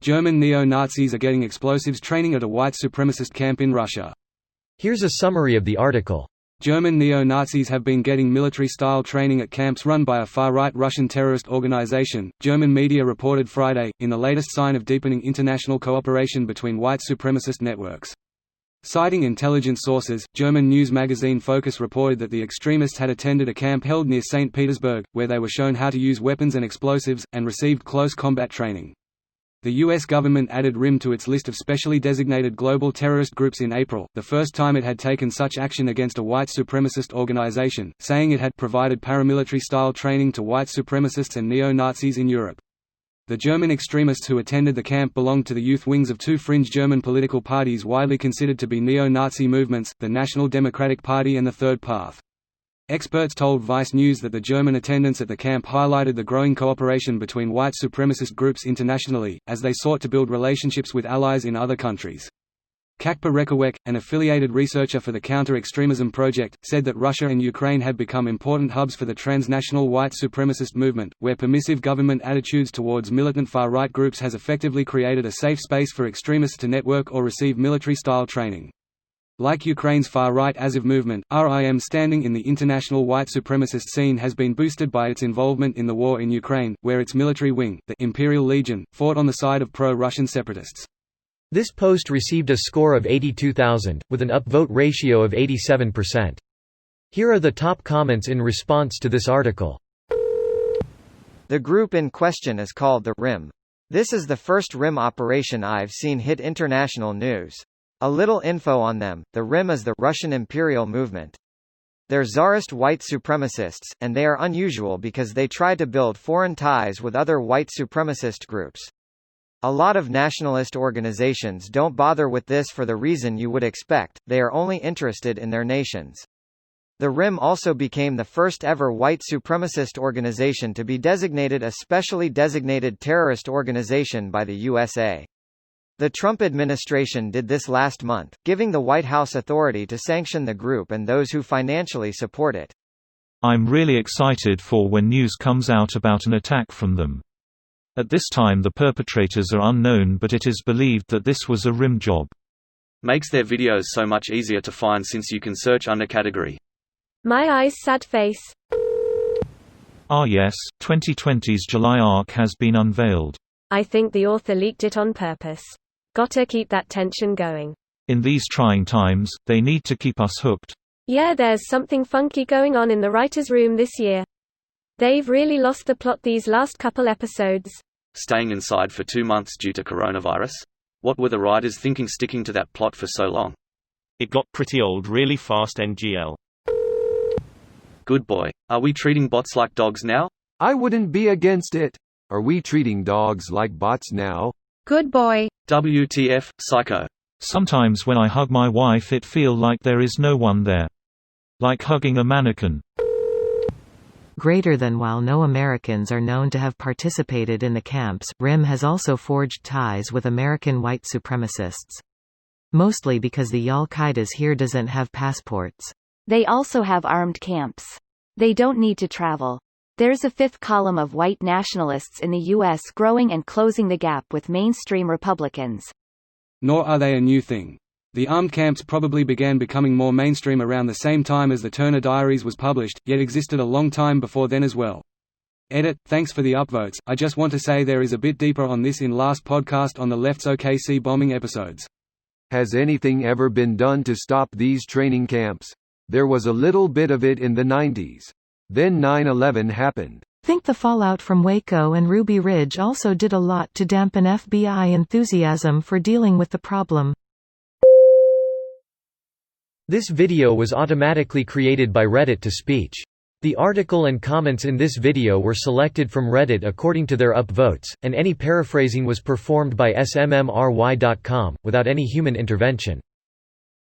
German neo-Nazis are getting explosives training at a white supremacist camp in Russia. Here's a summary of the article. German neo-Nazis have been getting military-style training at camps run by a far-right Russian terrorist organization, German media reported Friday, in the latest sign of deepening international cooperation between white supremacist networks. Citing intelligence sources, German news magazine Focus reported that the extremists had attended a camp held near St. Petersburg, where they were shown how to use weapons and explosives, and received close combat training. The U.S. government added RIM to its list of specially designated global terrorist groups in April, the first time it had taken such action against a white supremacist organization, saying it had provided paramilitary-style training to white supremacists and neo-Nazis in Europe. The German extremists who attended the camp belonged to the youth wings of two fringe German political parties widely considered to be neo-Nazi movements, the National Democratic Party and the Third Path. Experts told Vice News that the German attendance at the camp highlighted the growing cooperation between white supremacist groups internationally, as they sought to build relationships with allies in other countries. Kakpa Rekawek, an affiliated researcher for the Counter-Extremism Project, said that Russia and Ukraine had become important hubs for the transnational white supremacist movement, where permissive government attitudes towards militant far-right groups has effectively created a safe space for extremists to network or receive military-style training. Like Ukraine's far-right Azov movement, RIM's standing in the international white supremacist scene has been boosted by its involvement in the war in Ukraine, where its military wing, the Imperial Legion, fought on the side of pro-Russian separatists. This post received a score of 82,000, with an upvote ratio of 87%. Here are the top comments in response to this article. The group in question is called the RIM. This is the first RIM operation I've seen hit international news. A little info on them: the RIM is the Russian Imperial Movement. They're Tsarist white supremacists, and they are unusual because they try to build foreign ties with other white supremacist groups. A lot of nationalist organizations don't bother with this for the reason you would expect, they are only interested in their nations. The RIM also became the first ever white supremacist organization to be designated a specially designated terrorist organization by the USA. The Trump administration did this last month, giving the White House authority to sanction the group and those who financially support it. I'm really excited for when news comes out about an attack from them. At this time the perpetrators are unknown, but it is believed that this was a RIM job. Makes their videos so much easier to find since you can search under category. My eyes sad face. Ah yes, 2020's July arc has been unveiled. I think the author leaked it on purpose. Gotta keep that tension going. In these trying times, they need to keep us hooked. Yeah, there's something funky going on in the writer's room this year. They've really lost the plot these last couple episodes. Staying inside for 2 months due to coronavirus? What were the writers thinking sticking to that plot for so long? It got pretty old really fast. NGL. Good boy. Are we treating bots like dogs now? I wouldn't be against it. Are we treating dogs like bots now? Good boy. WTF, psycho. Sometimes when I hug my wife it feel like there is no one there. Like hugging a mannequin. Greater than while no Americans are known to have participated in the camps, RIM has also forged ties with American white supremacists. Mostly because the Al-Qaeda's here doesn't have passports. They also have armed camps. They don't need to travel. There's a fifth column of white nationalists in the U.S. growing and closing the gap with mainstream Republicans. Nor are they a new thing. The armed camps probably began becoming more mainstream around the same time as the Turner Diaries was published, yet existed a long time before then as well. Edit, thanks for the upvotes. I just want to say there is a bit deeper on this in last podcast on the left's OKC bombing episodes. Has anything ever been done to stop these training camps? There was a little bit of it in the 90s. Then 9/11 happened. Think the fallout from Waco and Ruby Ridge also did a lot to dampen FBI enthusiasm for dealing with the problem. This video was automatically created by Reddit to speech. The article and comments in this video were selected from Reddit according to their upvotes, and any paraphrasing was performed by smmry.com, without any human intervention.